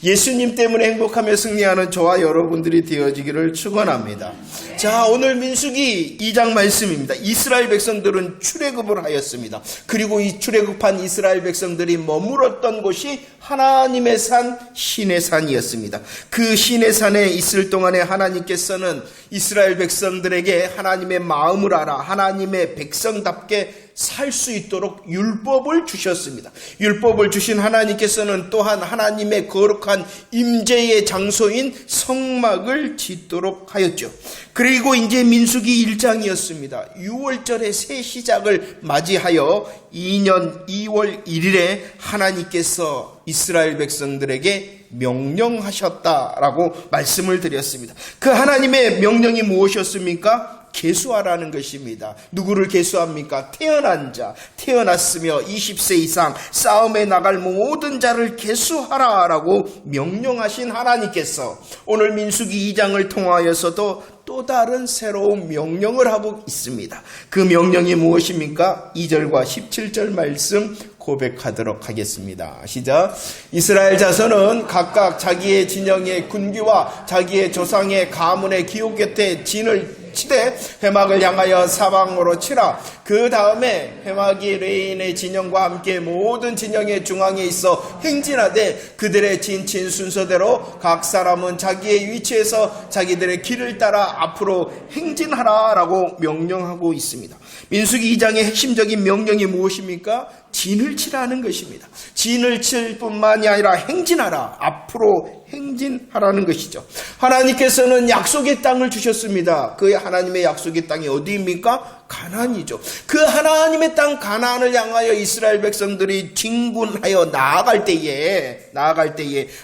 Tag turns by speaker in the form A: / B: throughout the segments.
A: 예수님 때문에 행복하며 승리하는 저와 여러분들이 되어지기를 축원합니다. 자, 오늘 민수기 2장 말씀입니다. 이스라엘 백성들은 출애굽을 하였습니다. 그리고 이 출애굽한 이스라엘 백성들이 머물었던 곳이 하나님의 산 시내산이었습니다. 그 시내산에 있을 동안에 하나님께서는 이스라엘 백성들에게 하나님의 마음을 알아 하나님의 백성답게 살 수 있도록 율법을 주셨습니다. 율법을 주신 하나님께서는 또한 하나님의 거룩한 임재의 장소인 성막을 짓도록 하였죠. 그리고 이제 민수기 1장이었습니다. 6월절의 새 시작을 맞이하여 2년 2월 1일에 하나님께서 이스라엘 백성들에게 명령하셨다라고 말씀을 드렸습니다. 그 하나님의 명령이 무엇이었습니까? 계수하라는 것입니다. 누구를 계수합니까? 태어난 자, 태어났으며 20세 이상 싸움에 나갈 모든 자를 계수하라라고 명령하신 하나님께서 오늘 민수기 2장을 통하여서도 또 다른 새로운 명령을 하고 있습니다. 그 명령이 무엇입니까? 2절과 17절 말씀 고백하도록 하겠습니다. 시작. 이스라엘 자손은 각각 자기의 진영의 군기와 자기의 조상의 가문의 기호 곁에 진을 치되 회막을 향하여 사방으로 치라. 그 다음에 회막이 레인의 진영과 함께 모든 진영의 중앙에 있어 행진하되 그들의 진친 순서대로 각 사람은 자기의 위치에서 자기들의 길을 따라 앞으로 행진하라 라고 명령하고 있습니다. 민수기 2장의 핵심적인 명령이 무엇입니까? 진을 치라는 것입니다. 진을 칠 뿐만이 아니라 행진하라. 앞으로 행진하라는 것이죠. 하나님께서는 약속의 땅을 주셨습니다. 그 하나님의 약속의 땅이 어디입니까? 가나안이죠. 그 하나님의 땅 가나안을 향하여 이스라엘 백성들이 진군하여 나아갈 때에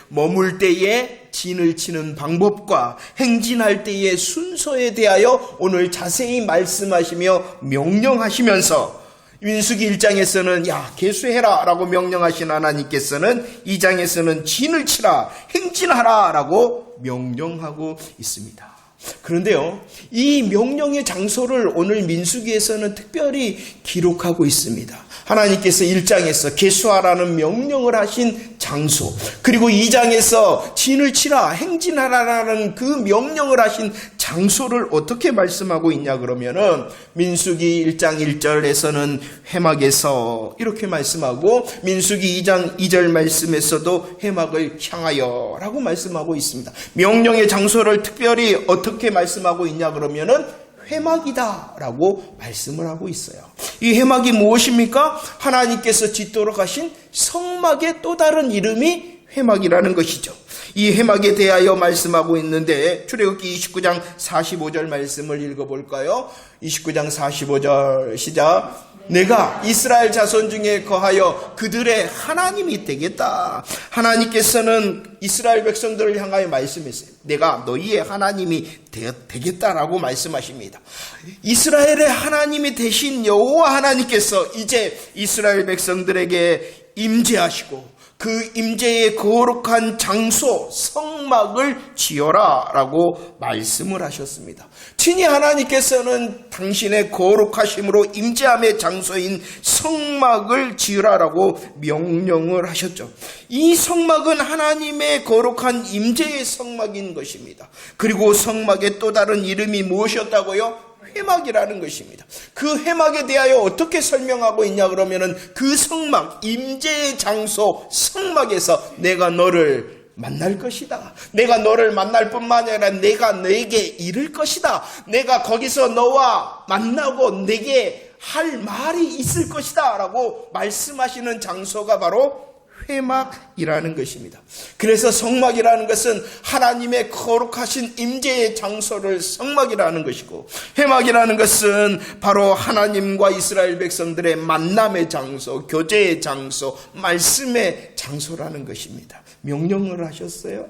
A: 머물 때에 진을 치는 방법과 행진할 때의 순서에 대하여 오늘 자세히 말씀하시며 명령하시면서 민수기 1장에서는 계수해라 라고 명령하신 하나님께서는 2장에서는 진을 치라, 행진하라 라고 명령하고 있습니다. 그런데요, 이 명령의 장소를 오늘 민수기에서는 특별히 기록하고 있습니다. 하나님께서 1장에서 계수하라는 명령을 하신 장소, 그리고 2장에서 진을 치라, 행진하라라는 그 명령을 하신 장소를 어떻게 말씀하고 있냐 그러면은 민수기 1장 1절에서는 회막에서 이렇게 말씀하고 민수기 2장 2절 말씀에서도 회막을 향하여 라고 말씀하고 있습니다. 명령의 장소를 특별히 어떻게 말씀하고 있냐 그러면은 회막이다 라고 말씀을 하고 있어요. 이 회막이 무엇입니까? 하나님께서 짓도록 하신 성막의 또 다른 이름이 회막이라는 것이죠. 이 회막에 대하여 말씀하고 있는데 출애굽기 29장 45절 말씀을 읽어볼까요? 29장 45절 시작. 내가 이스라엘 자손 중에 거하여 그들의 하나님이 되겠다. 하나님께서는 이스라엘 백성들을 향하여 말씀했어요. 내가 너희의 하나님이 되겠다라고 말씀하십니다. 이스라엘의 하나님이 되신 여호와 하나님께서 이제 이스라엘 백성들에게 임재하시고 그 임재의 거룩한 장소 성막을 지어라 라고 말씀을 하셨습니다. 친히 하나님께서는 당신의 거룩하심으로 임재함의 장소인 성막을 지으라라고 명령을 하셨죠. 이 성막은 하나님의 거룩한 임재의 성막인 것입니다. 그리고 성막의 또 다른 이름이 무엇이었다고요? 회막이라는 것입니다. 그 회막에 대하여 어떻게 설명하고 있냐 그러면은 그 성막, 임재의 장소 성막에서 내가 너를 만날 것이다. 내가 너를 만날 뿐만 아니라 내가 너에게 이를 것이다. 내가 거기서 너와 만나고 내게 할 말이 있을 것이다 라고 말씀하시는 장소가 바로 회막이라는 것입니다. 그래서 성막이라는 것은 하나님의 거룩하신 임재의 장소를 성막이라는 것이고 회막이라는 것은 바로 하나님과 이스라엘 백성들의 만남의 장소, 교제의 장소, 말씀의 장소라는 것입니다. 명령을 하셨어요.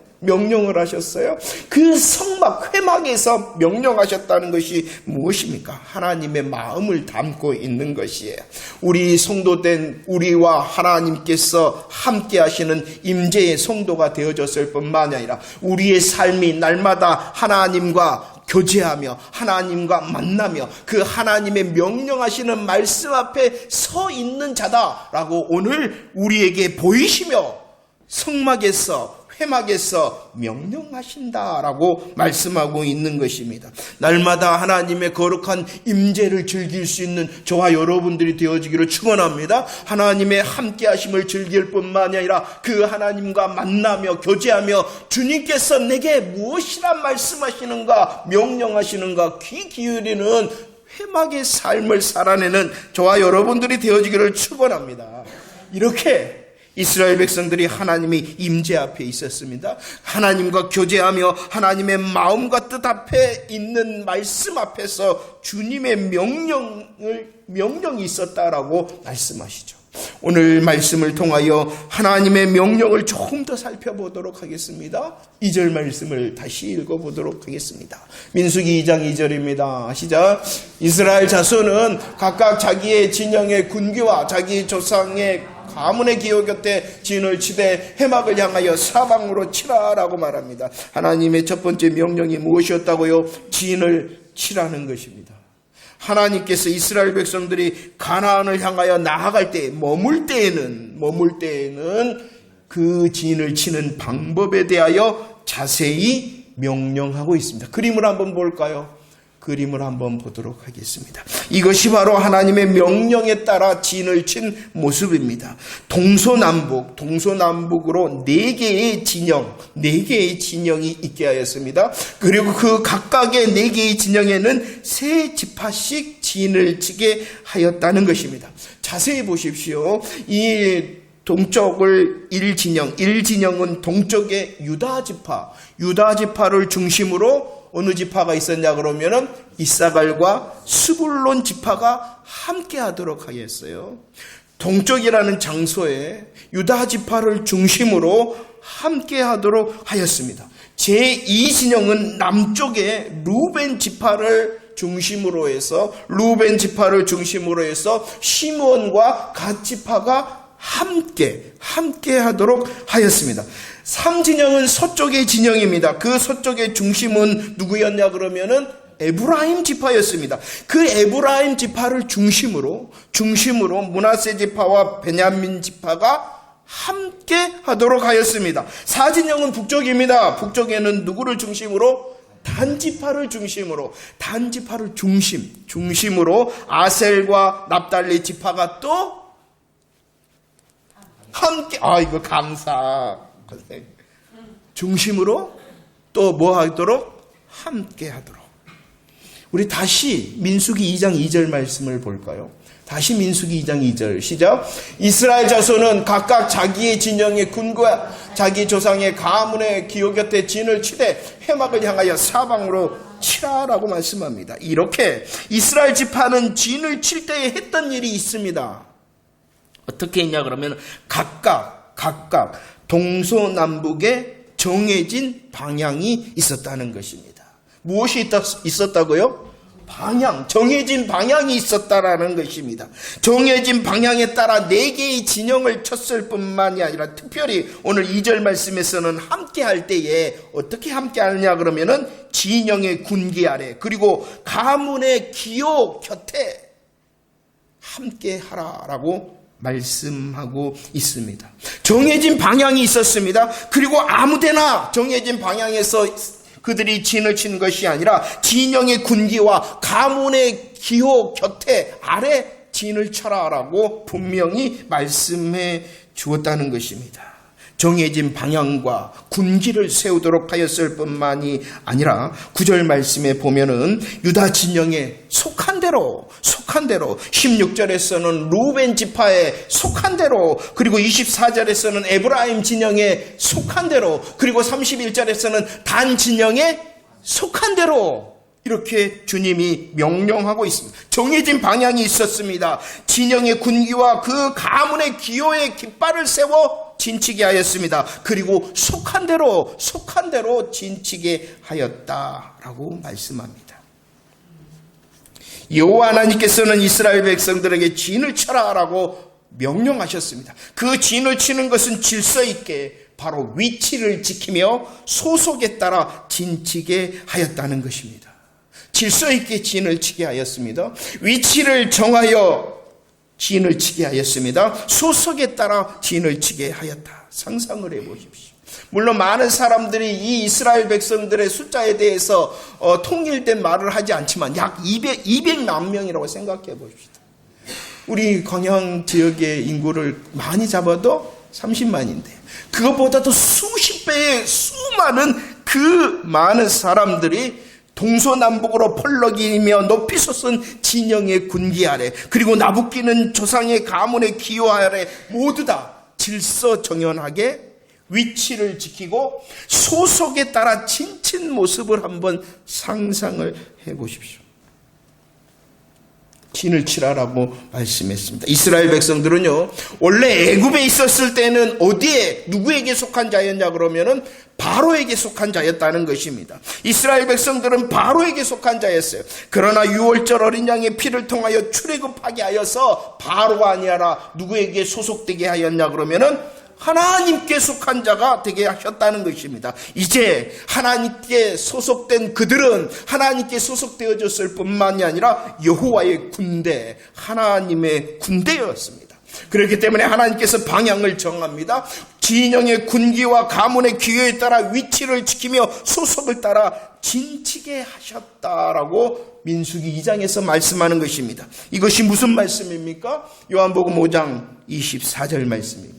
A: 그 성막, 회막에서 명령하셨다는 것이 무엇입니까? 하나님의 마음을 담고 있는 것이에요. 우리 성도된 우리와 하나님께서 함께 하시는 임재의 성도가 되어졌을 뿐만 아니라 우리의 삶이 날마다 하나님과 교제하며 하나님과 만나며 그 하나님의 명령하시는 말씀 앞에 서 있는 자다라고 오늘 우리에게 보이시며 성막에서 회막에서 명령하신다라고 말씀하고 있는 것입니다. 날마다 하나님의 거룩한 임재를 즐길 수 있는 저와 여러분들이 되어지기를 축원합니다. 하나님의 함께하심을 즐길 뿐만이 아니라 그 하나님과 만나며 교제하며 주님께서 내게 무엇이라 말씀하시는가 명령하시는가 귀 기울이는 회막의 삶을 살아내는 저와 여러분들이 되어지기를 축원합니다. 이렇게 이스라엘 백성들이 하나님의 임재 앞에 있었습니다. 하나님과 교제하며 하나님의 마음과 뜻 앞에 있는 말씀 앞에서 주님의 명령이 있었다라고 말씀하시죠. 오늘 말씀을 통하여 하나님의 명령을 조금 더 살펴보도록 하겠습니다. 2절 말씀을 다시 읽어보도록 하겠습니다. 민수기 2장 2절입니다. 시작. 이스라엘 자손은 각각 자기의 진영의 군기와 자기 조상의 가문의 기호 곁에 진을 치되 회막을 향하여 사방으로 치라라고 말합니다. 하나님의 첫 번째 명령이 무엇이었다고요? 진을 치라는 것입니다. 하나님께서 이스라엘 백성들이 가나안을 향하여 나아갈 때 머물 때에는 그 진을 치는 방법에 대하여 자세히 명령하고 있습니다. 그림을 한번 볼까요? 그림을 한번 보도록 하겠습니다. 이것이 바로 하나님의 명령에 따라 진을 친 모습입니다. 동서남북으로 4개의 진영이 있게 하였습니다. 그리고 그 각각의 4개의 진영에는 3지파씩 진을 치게 하였다는 것입니다. 자세히 보십시오. 이 동쪽을 1진영은 동쪽의 유다지파를 중심으로 어느 지파가 있었냐 그러면은 이사갈과 스불론 지파가 함께 하도록 하였어요. 동쪽이라는 장소에 유다 지파를 중심으로 함께 하도록 하였습니다. 제2진영은 남쪽에 루벤 지파를 중심으로 해서 시므온과 갓 지파가 함께 하도록 하였습니다. 3진영은 서쪽의 진영입니다. 그 서쪽의 중심은 누구였냐 그러면은 에브라임 지파였습니다. 그 에브라임 지파를 중심으로 므낫세 지파와 베냐민 지파가 함께 하도록 하였습니다. 4진영은 북쪽입니다. 북쪽에는 누구를 중심으로? 단지파를 중심으로 아셀과 납달리 지파가 또 함께, 이거 감사. 중심으로 또 뭐 하도록? 함께 하도록. 우리 다시 민수기 2장 2절 말씀을 볼까요? 다시 민수기 2장 2절 시작. 이스라엘 자손은 각각 자기의 진영의 군과 자기 조상의 가문의 기호 곁에 진을 치되 회막을 향하여 사방으로 치라라고 말씀합니다. 이렇게 이스라엘 지파는 진을 칠 때에 했던 일이 있습니다. 어떻게 했냐 그러면 각각 동서남북에 정해진 방향이 있었다는 것입니다. 무엇이 있었다고요? 정해진 방향이 있었다라는 것입니다. 정해진 방향에 따라 4개의 진영을 쳤을 뿐만이 아니라 특별히 오늘 2절 말씀에서는 함께 할 때에 어떻게 함께 하느냐 그러면은 진영의 군기 아래 그리고 가문의 기호 곁에 함께 하라라고 말씀하고 있습니다. 정해진 방향이 있었습니다. 그리고 아무데나 정해진 방향에서 그들이 진을 친 것이 아니라 진영의 군기와 가문의 기호 곁에 아래 진을 쳐라라고 분명히 말씀해 주었다는 것입니다. 정해진 방향과 군기를 세우도록 하였을 뿐만이 아니라 9절 말씀에 보면은 유다 진영에 속한 대로 16절에서는 루벤 지파에 속한 대로 그리고 24절에서는 에브라임 진영에 속한 대로 그리고 31절에서는 단 진영에 속한 대로 이렇게 주님이 명령하고 있습니다. 정해진 방향이 있었습니다. 진영의 군기와 그 가문의 기호의 깃발을 세워 진치게 하였습니다. 그리고 속한 대로 진치게 하였다라고 말씀합니다. 여호와 하나님께서는 이스라엘 백성들에게 진을 쳐라라고 명령하셨습니다. 그 진을 치는 것은 질서 있게 바로 위치를 지키며 소속에 따라 진치게 하였다는 것입니다. 질서 있게 진을 치게 하였습니다. 위치를 정하여 진을 치게 하였습니다. 소속에 따라 진을 치게 하였다. 상상을 해보십시오. 물론 많은 사람들이 이 이스라엘 백성들의 숫자에 대해서 통일된 말을 하지 않지만 약 200만 명이라고 생각해 봅시다. 우리 광양 지역의 인구를 많이 잡아도 30만인데 그것보다도 수십 배의 수많은 그 많은 사람들이 동서남북으로 펄럭이며 높이 솟은 진영의 군기 아래 그리고 나부끼는 조상의 가문의 기호 아래 모두 다 질서정연하게 위치를 지키고 소속에 따라 진친 모습을 한번 상상을 해보십시오. 진을 치라라고 말씀했습니다. 이스라엘 백성들은요, 원래 애굽에 있었을 때는 어디에 누구에게 속한 자였냐 그러면은 바로에게 속한 자였다는 것입니다. 이스라엘 백성들은 바로에게 속한 자였어요. 그러나 유월절 어린 양의 피를 통하여 출애굽하게 하여서 바로가 아니라 누구에게 소속되게 하였냐 그러면은 하나님께 속한 자가 되게 하셨다는 것입니다. 이제 하나님께 소속된 그들은 하나님께 소속되어졌을 뿐만이 아니라 여호와의 군대, 하나님의 군대였습니다. 그렇기 때문에 하나님께서 방향을 정합니다. 진영의 군기와 가문의 기호에 따라 위치를 지키며 소속을 따라 진치게 하셨다라고 민수기 2장에서 말씀하는 것입니다. 이것이 무슨 말씀입니까? 요한복음 5장 24절 말씀입니다.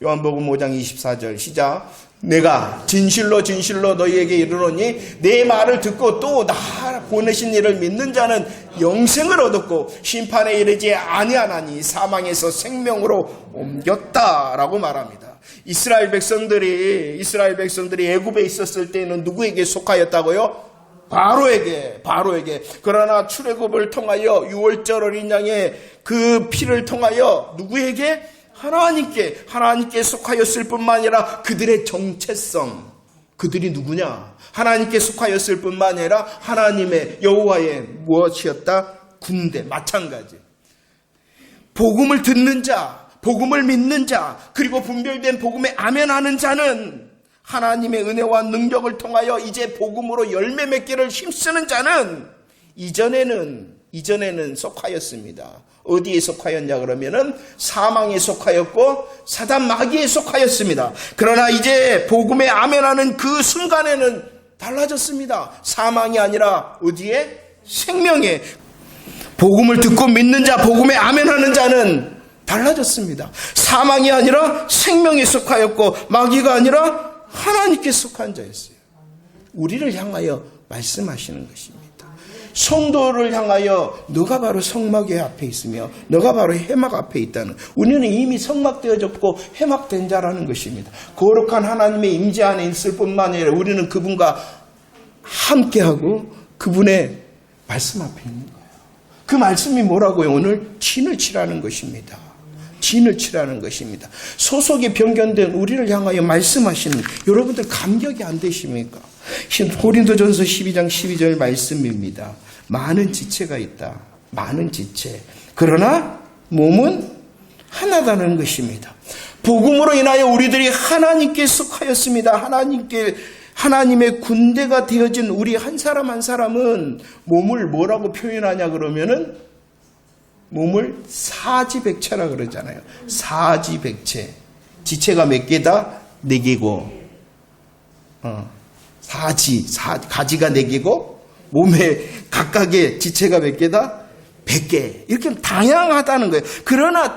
A: 요한복음 5장 24절 시작. 내가 진실로 진실로 너희에게 이르노니 내 말을 듣고 또 나 보내신 이를 믿는 자는 영생을 얻었고 심판에 이르지 아니하나니 사망에서 생명으로 옮겼다라고 말합니다. 이스라엘 백성들이 애굽에 있었을 때는 누구에게 속하였다고요? 바로에게. 그러나 출애굽을 통하여 유월절 어린 양의 그 피를 통하여 누구에게? 하나님께 속하였을 뿐만 아니라 그들의 정체성, 그들이 누구냐? 하나님께 속하였을 뿐만 아니라 하나님의 여호와의 무엇이었다? 군대, 마찬가지. 복음을 듣는 자, 복음을 믿는 자, 그리고 분별된 복음에 아멘하는 자는 하나님의 은혜와 능력을 통하여 이제 복음으로 열매 맺기를 힘쓰는 자는 이전에는 속하였습니다. 어디에 속하였냐 그러면은 사망에 속하였고 사단 마귀에 속하였습니다. 그러나 이제 복음에 아멘하는 그 순간에는 달라졌습니다. 사망이 아니라 어디에? 생명에. 복음을 듣고 믿는 자, 복음에 아멘하는 자는 달라졌습니다. 사망이 아니라 생명에 속하였고 마귀가 아니라 하나님께 속한 자였어요. 우리를 향하여 말씀하시는 것입니다. 성도를 향하여 너가 바로 성막의 앞에 있으며 너가 바로 회막 앞에 있다는, 우리는 이미 성막되어졌고 회막된 자라는 것입니다. 거룩한 하나님의 임재 안에 있을 뿐만 아니라 우리는 그분과 함께하고 그분의 말씀 앞에 있는 거예요. 그 말씀이 뭐라고요? 오늘 진을 치라는 것입니다. 진을 치라는 것입니다. 소속이 변경된 우리를 향하여 말씀하시는, 여러분들 감격이 안 되십니까? 고린도전서 12장 12절 말씀입니다. 많은 지체가 있다. 많은 지체. 그러나 몸은 하나다는 것입니다. 복음으로 인하여 우리들이 하나님께 속하였습니다. 하나님의 군대가 되어진 우리 한 사람 한 사람은 몸을 뭐라고 표현하냐 그러면은 몸을 사지백체라 그러잖아요. 사지백체. 지체가 몇 개다? 4개고. 가지가 4개고 몸에 각각의 지체가 몇 개다? 100개. 이렇게 다양하다는 거예요. 그러나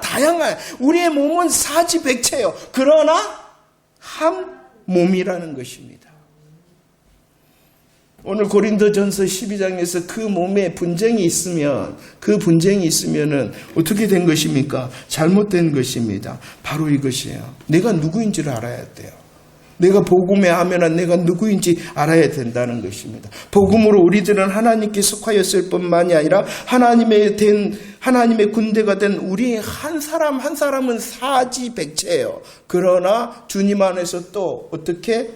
A: 우리의 몸은 사지백체예요. 그러나 한 몸이라는 것입니다. 오늘 고린도전서 12장에서 그 몸에 분쟁이 있으면은 어떻게 된 것입니까? 잘못된 것입니다. 바로 이것이에요. 내가 누구인지를 알아야 돼요. 내가 복음에 하면은 내가 누구인지 알아야 된다는 것입니다. 복음으로 우리들은 하나님께 속하였을 뿐만이 아니라 하나님의 군대가 된 우리 한 사람 한 사람은 사지백체예요. 그러나 주님 안에서 또 어떻게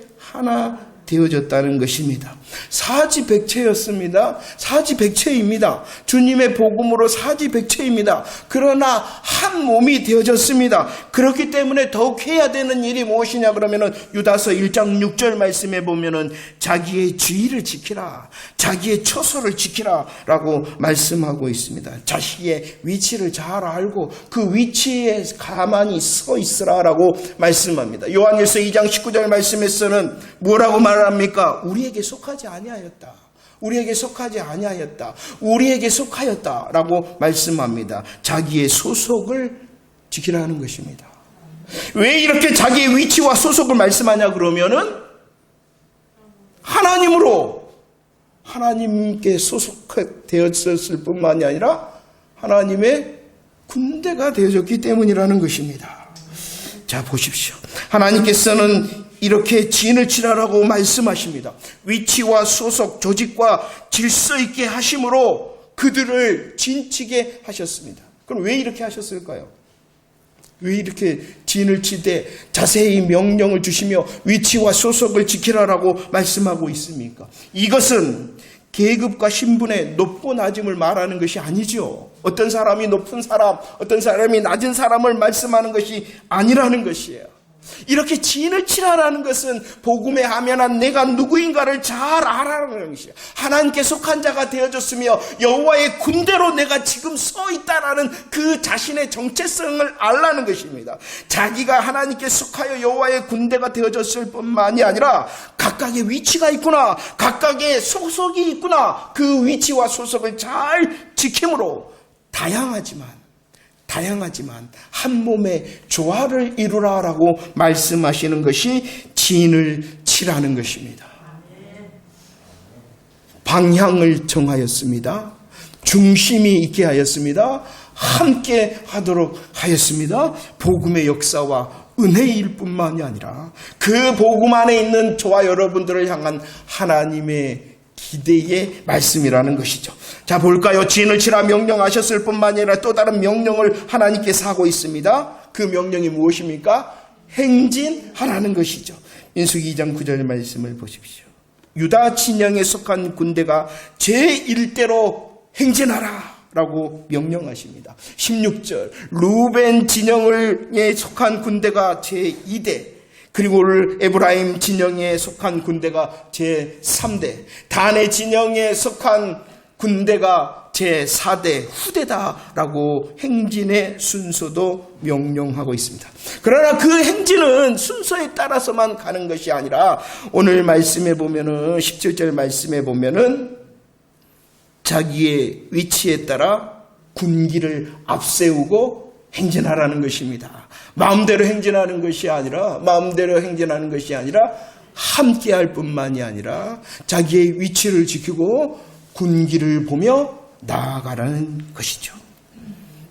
A: 되어졌다는 것입니다. 사지백체였습니다. 사지백체입니다. 주님의 복음으로 사지백체입니다. 그러나 한 몸이 되어졌습니다. 그렇기 때문에 더욱 해야 되는 일이 무엇이냐 그러면은 유다서 1장 6절 말씀에 보면은 자기의 주의를 지키라, 자기의 처소를 지키라 라고 말씀하고 있습니다. 자식의 위치를 잘 알고 그 위치에 가만히 서 있으라 라고 말씀합니다. 요한일서 2장 19절 말씀에서는 뭐라고 말합니까? 우리에게 속하지 아니하였다. 우리에게 속하지 아니하였다. 우리에게 속하였다 라고 말씀합니다. 자기의 소속을 지키라는 것입니다. 왜 이렇게 자기의 위치와 소속을 말씀하냐 그러면은 하나님으로 하나님께 소속되었을 뿐만이 아니라 하나님의 군대가 되어졌기 때문이라는 것입니다. 자, 보십시오. 하나님께서는 이렇게 진을 치라라고 말씀하십니다. 위치와 소속, 조직과 질서 있게 하심으로 그들을 진치게 하셨습니다. 그럼 왜 이렇게 하셨을까요? 왜 이렇게 진을 치되 자세히 명령을 주시며 위치와 소속을 지키라라고 말씀하고 있습니까? 이것은 계급과 신분의 높고 낮음을 말하는 것이 아니죠. 어떤 사람이 높은 사람, 어떤 사람이 낮은 사람을 말씀하는 것이 아니라는 것이에요. 이렇게 진을 치라라는 것은 복음에 하면한 내가 누구인가를 잘 알아라는 것이에요. 하나님께 속한 자가 되어졌으며 여호와의 군대로 내가 지금 서 있다라는 그 자신의 정체성을 알라는 것입니다. 자기가 하나님께 속하여 여호와의 군대가 되어졌을 뿐만이 아니라 각각의 위치가 있구나, 각각의 소속이 있구나, 그 위치와 소속을 잘 지킴으로 다양하지만 한 몸의 조화를 이루라라고 말씀하시는 것이 진을 치라는 것입니다. 방향을 정하였습니다. 중심이 있게 하였습니다. 함께 하도록 하였습니다. 복음의 역사와 은혜일 뿐만이 아니라 그 복음 안에 있는 저와 여러분들을 향한 하나님의 기대의 말씀이라는 것이죠. 자, 볼까요? 진을 치라 명령하셨을 뿐만 아니라 또 다른 명령을 하나님께서 하고 있습니다. 그 명령이 무엇입니까? 행진하라는 것이죠. 민수기 2장 9절 말씀을 보십시오. 유다 진영에 속한 군대가 제1대로 행진하라 라고 명령하십니다. 16절 루벤 진영에 속한 군대가 제2대, 그리고 에브라임 진영에 속한 군대가 제3대, 단의 진영에 속한 군대가 제4대 후대다라고 행진의 순서도 명령하고 있습니다. 그러나 그 행진은 순서에 따라서만 가는 것이 아니라 오늘 말씀에 보면은 17절 말씀에 보면은 자기의 위치에 따라 군기를 앞세우고 행진하라는 것입니다. 마음대로 행진하는 것이 아니라 함께할 뿐만이 아니라 자기의 위치를 지키고 군기를 보며 나아가라는 것이죠.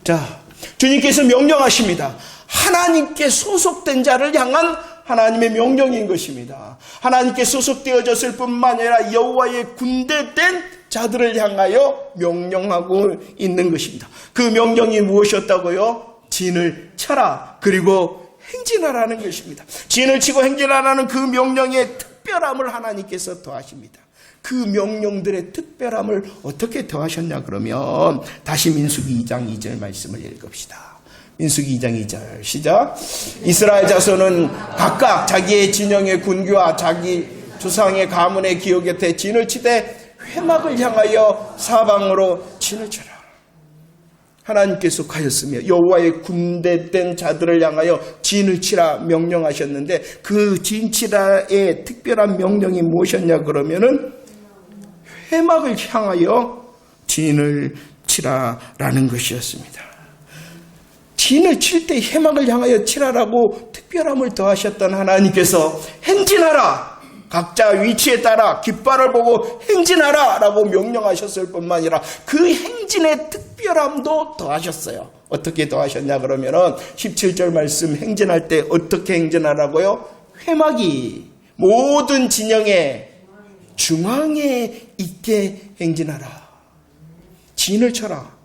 A: 자, 주님께서 명령하십니다. 하나님께 소속된 자를 향한 하나님의 명령인 것입니다. 하나님께 소속되어졌을 뿐만 아니라 여호와의 군대된 자들을 향하여 명령하고 있는 것입니다. 그 명령이 무엇이었다고요? 진을 쳐라, 그리고 행진하라는 것입니다. 진을 치고 행진하라는 그 명령의 특별함을 하나님께서 더하십니다. 그 명령들의 특별함을 어떻게 더하셨냐 그러면 다시 민수기 2장 2절 말씀을 읽읍시다. 민수기 2장 2절 시작. 이스라엘 자손은 각각 자기의 진영의 군기와 자기 조상의 가문의 기호 곁에 진을 치되 회막을 향하여 사방으로 진을 쳐라. 하나님께 속하였으며 여호와의 군대된 자들을 향하여 진을 치라 명령하셨는데 그 진치라의 특별한 명령이 무엇이었냐 그러면은 회막을 향하여 진을 치라라는 것이었습니다. 진을 칠 때 회막을 향하여 치라라고 특별함을 더하셨던 하나님께서 행진하라, 각자 위치에 따라 깃발을 보고 행진하라 라고 명령하셨을 뿐만 아니라 그 행진의 특별함도 더하셨어요. 어떻게 더하셨냐 그러면은 17절 말씀, 행진할 때 어떻게 행진하라고요? 회막이 모든 진영의 중앙에 있게 행진하라. 진을 쳐라.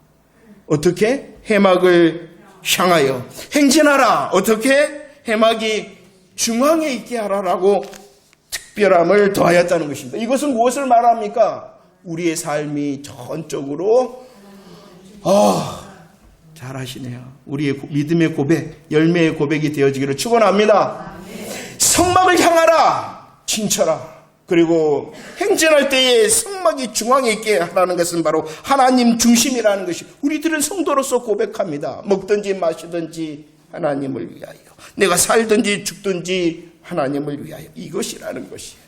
A: 어떻게? 회막을 향하여 행진하라. 어떻게? 회막이 중앙에 있게 하라라고 특별함을 더하였다는 것입니다. 이것은 무엇을 말합니까? 우리의 삶이 전적으로 잘하시네요. 우리의 믿음의 고백, 열매의 고백이 되어지기를 축원합니다. 성막을 향하라, 진쳐라. 그리고 행진할 때에 성막이 중앙에 있게 하라는 것은 바로 하나님 중심이라는 것이 우리들은 성도로서 고백합니다. 먹든지 마시든지 하나님을 위하여, 내가 살든지 죽든지 하나님을 위하여, 이것이라는 것이에요.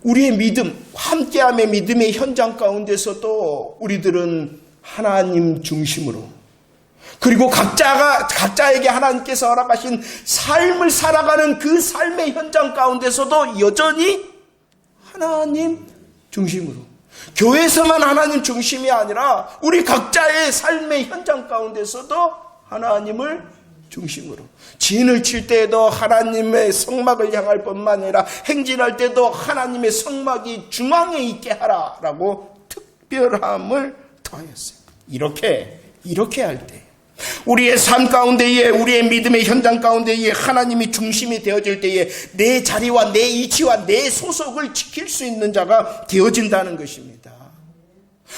A: 우리의 믿음, 함께함의 믿음의 현장 가운데서도 우리들은 하나님 중심으로, 그리고 각자에게 하나님께서 허락하신 삶을 살아가는 그 삶의 현장 가운데서도 여전히 하나님 중심으로, 교회에서만 하나님 중심이 아니라 우리 각자의 삶의 현장 가운데서도 하나님을 중심으로, 진을 칠 때에도 하나님의 성막을 향할 뿐만 아니라 행진할 때도 하나님의 성막이 중앙에 있게 하라라고 특별함을 더하였어요. 이렇게 할 때, 우리의 삶 가운데에, 우리의 믿음의 현장 가운데에 하나님이 중심이 되어질 때에 내 자리와 내 위치와 내 소속을 지킬 수 있는 자가 되어진다는 것입니다.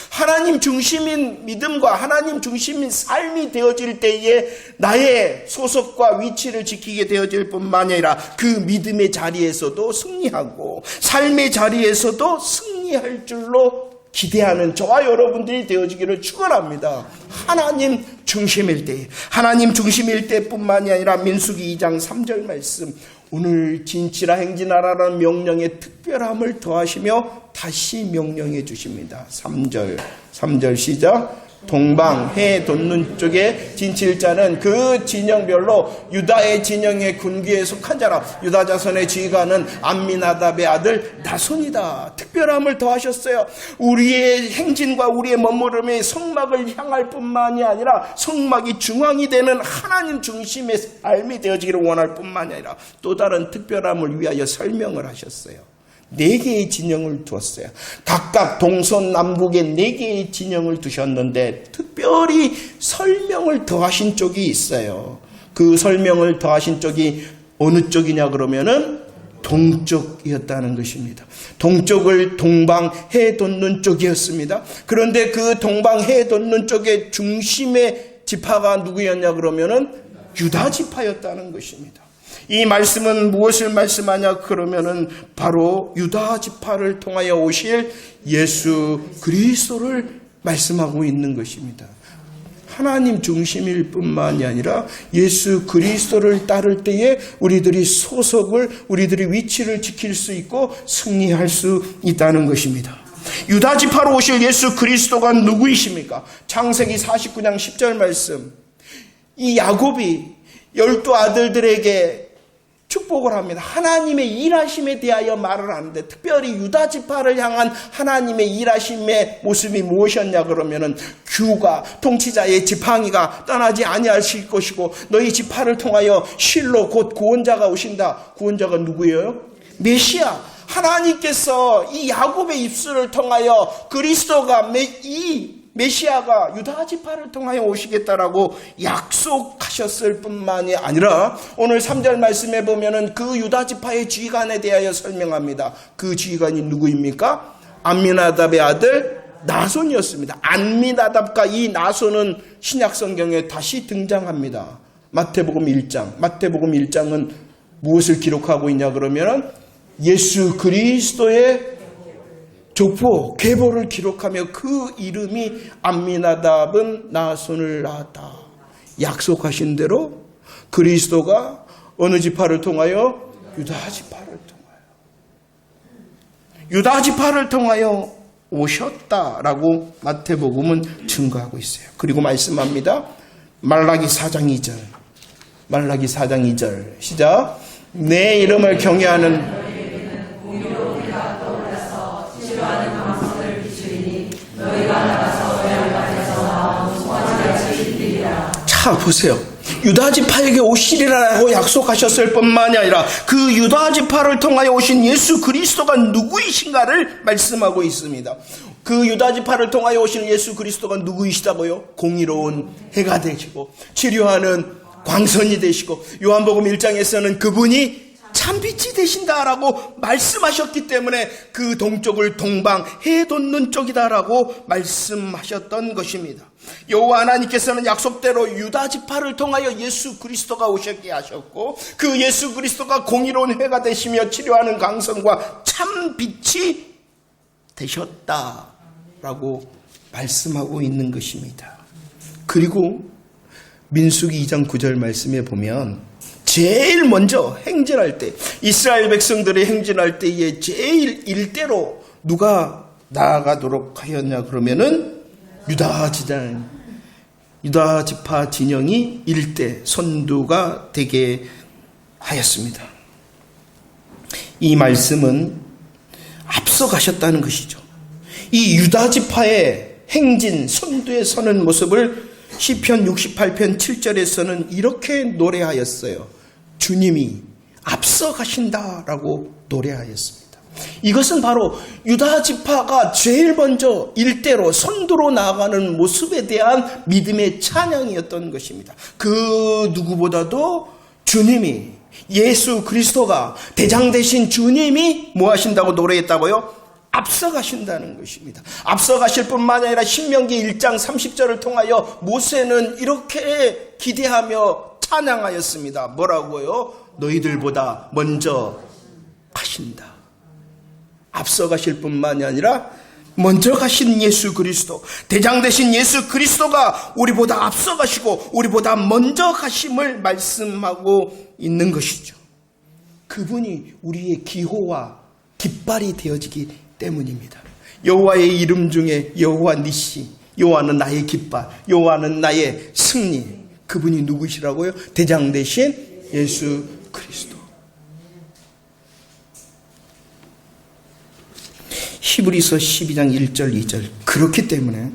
A: 하나님 중심인 믿음과 하나님 중심인 삶이 되어질 때에 나의 소속과 위치를 지키게 되어질 뿐만 아니라 그 믿음의 자리에서도 승리하고 삶의 자리에서도 승리할 줄로 기대하는 저와 여러분들이 되어지기를 축원합니다. 하나님 중심일 때, 하나님 중심일 때뿐만이 아니라 민수기 2장 3절 말씀, 오늘 진치라 행진하라는 명령에 특별함을 더하시며 다시 명령해 주십니다. 3절 시작. 동방 해 돋는 쪽에 진칠 자는 그 진영별로 유다의 진영의 군기에 속한 자라. 유다 자손의 지휘관은 암미나답의 아들 나손이다. 특별함을 더하셨어요. 우리의 행진과 우리의 머무름의 성막을 향할 뿐만이 아니라 성막이 중앙이 되는 하나님 중심의 삶이 되어지기를 원할 뿐만이 아니라 또 다른 특별함을 위하여 설명을 하셨어요. 4개의 진영을 두었어요. 각각 동서 남북에 4개의 진영을 두셨는데 특별히 설명을 더하신 쪽이 있어요. 그 설명을 더하신 쪽이 어느 쪽이냐 그러면은 동쪽이었다는 것입니다. 동쪽을 동방 해 돋는 쪽이었습니다. 그런데 그 동방 해 돋는 쪽의 중심의 지파가 누구였냐 그러면은 유다 지파였다는 것입니다. 이 말씀은 무엇을 말씀하냐 그러면은 바로 유다 지파를 통하여 오실 예수 그리스도를 말씀하고 있는 것입니다. 하나님 중심일 뿐만이 아니라 예수 그리스도를 따를 때에 우리들이 우리들이 위치를 지킬 수 있고 승리할 수 있다는 것입니다. 유다 지파로 오실 예수 그리스도가 누구이십니까? 창세기 49장 10절 말씀, 이 야곱이 12 아들들에게 축복을 합니다. 하나님의 일하심에 대하여 말을 하는데 특별히 유다 지파를 향한 하나님의 일하심의 모습이 무엇이었냐 그러면은 규가 통치자의 지팡이가 떠나지 아니하실 것이고 너희 지파를 통하여 실로 곧 구원자가 오신다. 구원자가 누구예요? 메시아. 하나님께서 이 야곱의 입술을 통하여 그리스도가 이 메시아가 유다 지파를 통하여 오시겠다라고 약속하셨을 뿐만이 아니라 오늘 3절 말씀에 보면은 그 유다 지파의 지휘관에 대하여 설명합니다. 그 지휘관이 누구입니까? 암미나답의 아들 나손이었습니다. 암미나답과 이 나손은 신약 성경에 다시 등장합니다. 마태복음 1장은 무엇을 기록하고 있냐 그러면은 예수 그리스도의 족보, 계보를 기록하며 그 이름이 암미나답은 나손을 낳았다. 약속하신 대로 그리스도가 어느 지파를 통하여? 유다 지파를 통하여 오셨다라고 마태복음은 증거하고 있어요. 그리고 말씀합니다. 말라기 4장 2절 시작. 내 이름을 경외하는 자 보세요. 유다 지파에게 오시리라고 약속하셨을 뿐만이 아니라 그 유다 지파를 통하여 오신 예수 그리스도가 누구이신가를 말씀하고 있습니다. 그 유다 지파를 통하여 오신 예수 그리스도가 누구이시다고요? 공의로운 해가 되시고 치료하는 광선이 되시고 요한복음 1장에서는 그분이 참빛이 되신다라고 말씀하셨기 때문에 그 동쪽을 동방 해 돋는 쪽이다라고 말씀하셨던 것입니다. 여호와 하나님께서는 약속대로 유다 지파를 통하여 예수 그리스도가 오셨게 하셨고, 그 예수 그리스도가 공의로운 해가 되시며 치료하는 강성과 참빛이 되셨다라고 말씀하고 있는 것입니다. 그리고 민수기 2장 9절 말씀에 보면 제일 먼저 행진할 때, 이스라엘 백성들이 행진할 때에 제일 일대로 누가 나아가도록 하였냐 그러면은 유다 지파 진영이 일대 선두가 되게 하였습니다. 이 말씀은 앞서가셨다는 것이죠. 이 유다 지파의 행진 선두에 서는 모습을 시편 68편 7절에서는 이렇게 노래하였어요. 주님이 앞서가신다라고 노래하였습니다. 이것은 바로 유다 지파가 제일 먼저 일대로 선두로 나아가는 모습에 대한 믿음의 찬양이었던 것입니다. 그 누구보다도 주님이, 예수 그리스도가, 대장 되신 주님이 뭐 하신다고 노래했다고요? 앞서가신다는 것입니다. 앞서가실 뿐만 아니라 신명기 1장 30절을 통하여 모세는 이렇게 기대하며 찬양하였습니다. 뭐라고요? 너희들보다 먼저 가신다. 앞서가실 뿐만이 아니라 먼저 가신 예수 그리스도, 대장 되신 예수 그리스도가 우리보다 앞서가시고 우리보다 먼저 가심을 말씀하고 있는 것이죠. 그분이 우리의 기호와 깃발이 되어지기 때문입니다. 여호와의 이름 중에 여호와 니시, 여호와는 나의 깃발, 여호와는 나의 승리, 그분이 누구시라고요? 대장 되신 예수 그리스도. 히브리서 12장 1절 2절. 그렇기 때문에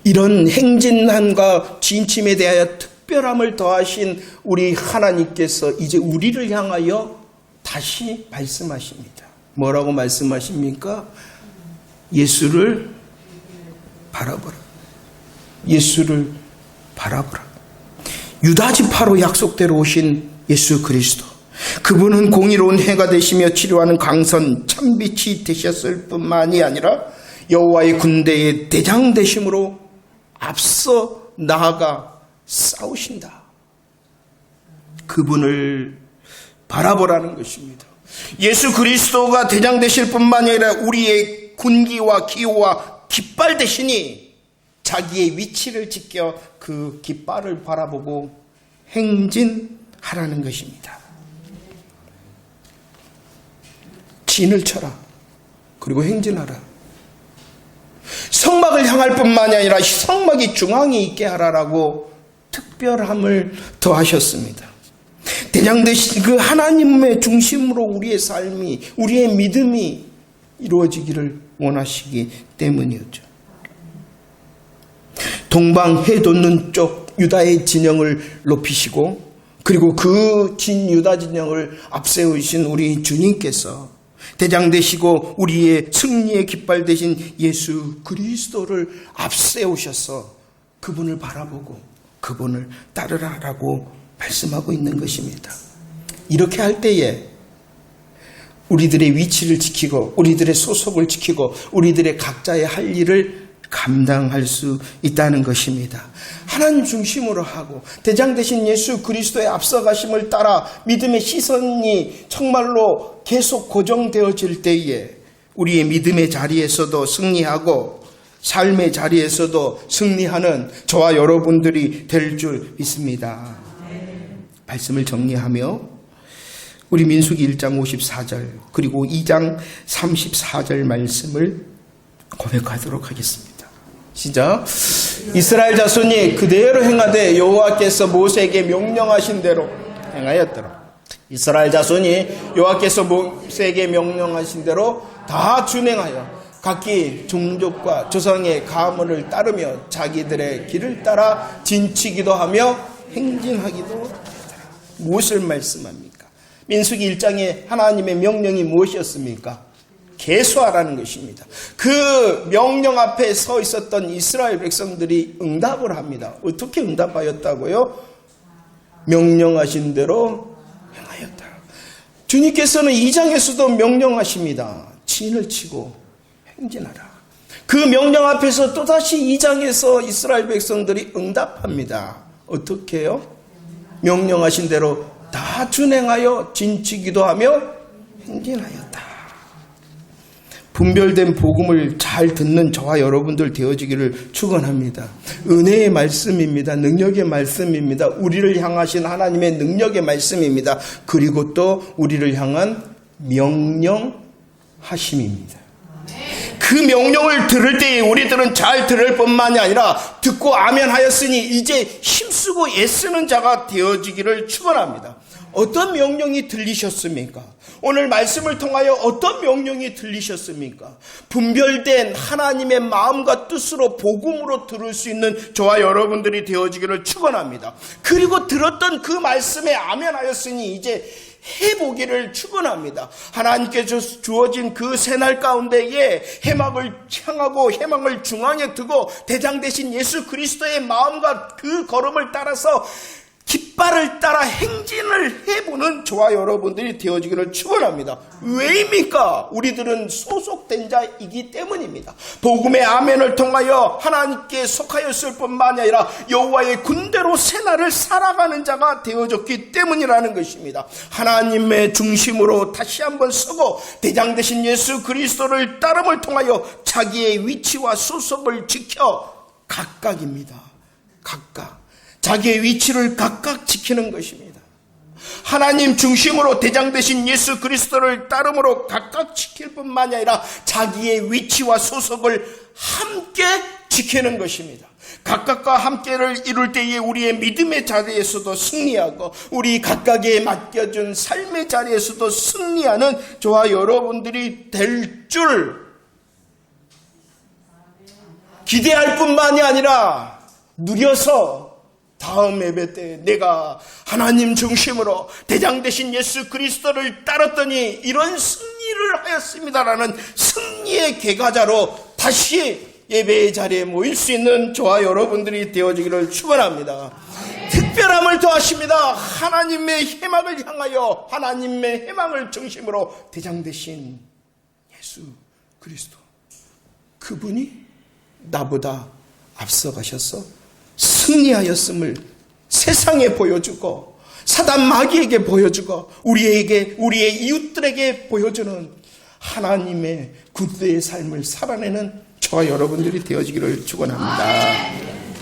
A: 이런 행진함과 진침에 대하여 특별함을 더하신 우리 하나님께서 이제 우리를 향하여 다시 말씀하십니다. 뭐라고 말씀하십니까? 예수를 바라보라. 예수를 바라보라. 유다 지파로 약속대로 오신 예수 그리스도, 그분은 공의로운 해가 되시며 치료하는 강선 참빛이 되셨을 뿐만이 아니라 여호와의 군대의 대장 되심으로 앞서 나아가 싸우신다. 그분을 바라보라는 것입니다. 예수 그리스도가 대장 되실 뿐만이 아니라 우리의 군기와 기호와 깃발 되시니 자기의 위치를 지켜 그 깃발을 바라보고 행진하라는 것입니다. 진을 쳐라. 그리고 행진하라. 성막을 향할 뿐만이 아니라 성막이 중앙에 있게 하라라고 특별함을 더하셨습니다. 대장 되신 그 하나님의 중심으로 우리의 삶이, 우리의 믿음이 이루어지기를 원하시기 때문이었죠. 동방 해 돋는 쪽 유다의 진영을 높이시고, 그리고 그 유다 진영을 앞세우신 우리 주님께서 대장 되시고 우리의 승리의 깃발 되신 예수 그리스도를 앞세우셔서 그분을 바라보고 그분을 따르라라고 말씀하고 있는 것입니다. 이렇게 할 때에 우리들의 위치를 지키고 우리들의 소속을 지키고 우리들의 각자의 할 일을 감당할 수 있다는 것입니다. 하나님 중심으로 하고 대장 되신 예수 그리스도의 앞서가심을 따라 믿음의 시선이 정말로 계속 고정되어질 때에 우리의 믿음의 자리에서도 승리하고 삶의 자리에서도 승리하는 저와 여러분들이 될 줄 믿습니다. 말씀을 정리하며 우리 민수기 1장 54절 그리고 2장 34절 말씀을 고백하도록 하겠습니다. 시작. 이스라엘 자손이 그대로 행하되 여호와께서 모세에게 명령하신 대로 행하였더라. 이스라엘 자손이 여호와께서 모세에게 명령하신 대로 다 준행하여 각기 종족과 조상의 가문을 따르며 자기들의 길을 따라 진치기도 하며 행진하기도 하더라. 무엇을 말씀합니까? 민수기 1장에 하나님의 명령이 무엇이었습니까? 계수하라는 것입니다. 그 명령 앞에 서 있었던 이스라엘 백성들이 응답을 합니다. 어떻게 응답하였다고요? 명령하신 대로 행하였다. 주님께서는 2장에서도 명령하십니다. 진을 치고 행진하라. 그 명령 앞에서 또다시 2장에서 이스라엘 백성들이 응답합니다. 어떻게 해요? 명령하신 대로 다 준행하여 진치기도 하며 행진하였다. 분별된 복음을 잘 듣는 저와 여러분들 되어지기를 축원합니다. 은혜의 말씀입니다. 능력의 말씀입니다. 우리를 향하신 하나님의 능력의 말씀입니다. 그리고 또 우리를 향한 명령하심입니다. 그 명령을 들을 때에 우리들은 잘 들을 뿐만이 아니라 듣고 아멘 하였으니 이제 힘쓰고 애쓰는 자가 되어지기를 축원합니다. 어떤 명령이 들리셨습니까? 오늘 말씀을 통하여 어떤 명령이 들리셨습니까? 분별된 하나님의 마음과 뜻으로 복음으로 들을 수 있는 저와 여러분들이 되어지기를 축원합니다. 그리고 들었던 그 말씀에 아멘하였으니 이제 해보기를 축원합니다. 하나님께서 주어진 그 새날 가운데에 해막을 향하고 해망을 중앙에 두고 대장 되신 예수 그리스도의 마음과 그 걸음을 따라서 깃발을 따라 행진을 해보는 저와 여러분들이 되어지기를 축원합니다. 왜입니까? 우리들은 소속된 자이기 때문입니다. 복음의 아멘을 통하여 하나님께 속하였을 뿐만 아니라 여호와의 군대로 새날을 살아가는 자가 되어졌기 때문이라는 것입니다. 하나님의 중심으로 다시 한번 서고 대장 되신 예수 그리스도를 따름을 통하여 자기의 위치와 소속을 지켜 각각입니다. 각각. 자기의 위치를 각각 지키는 것입니다. 하나님 중심으로 대장 되신 예수 그리스도를 따름으로 각각 지킬 뿐만이 아니라 자기의 위치와 소속을 함께 지키는 것입니다. 각각과 함께를 이룰 때에 우리의 믿음의 자리에서도 승리하고 우리 각각에 맡겨준 삶의 자리에서도 승리하는 저와 여러분들이 될 줄 기대할 뿐만이 아니라 누려서 다음 예배 때 내가 하나님 중심으로 대장 되신 예수 그리스도를 따랐더니 이런 승리를 하였습니다라는 승리의 계가자로 다시 예배의 자리에 모일 수 있는 저와 여러분들이 되어지기를 축원합니다. 특별함을 더하십니다. 하나님의 해망을 향하여 하나님의 해망을 중심으로 대장 되신 예수 그리스도, 그분이 나보다 앞서가셔서 승리하였음을 세상에 보여주고 사단 마귀에게 보여주고 우리의 이웃들에게 보여주는 하나님의 군대의 삶을 살아내는 저와 여러분들이 되어지기를 축원합니다.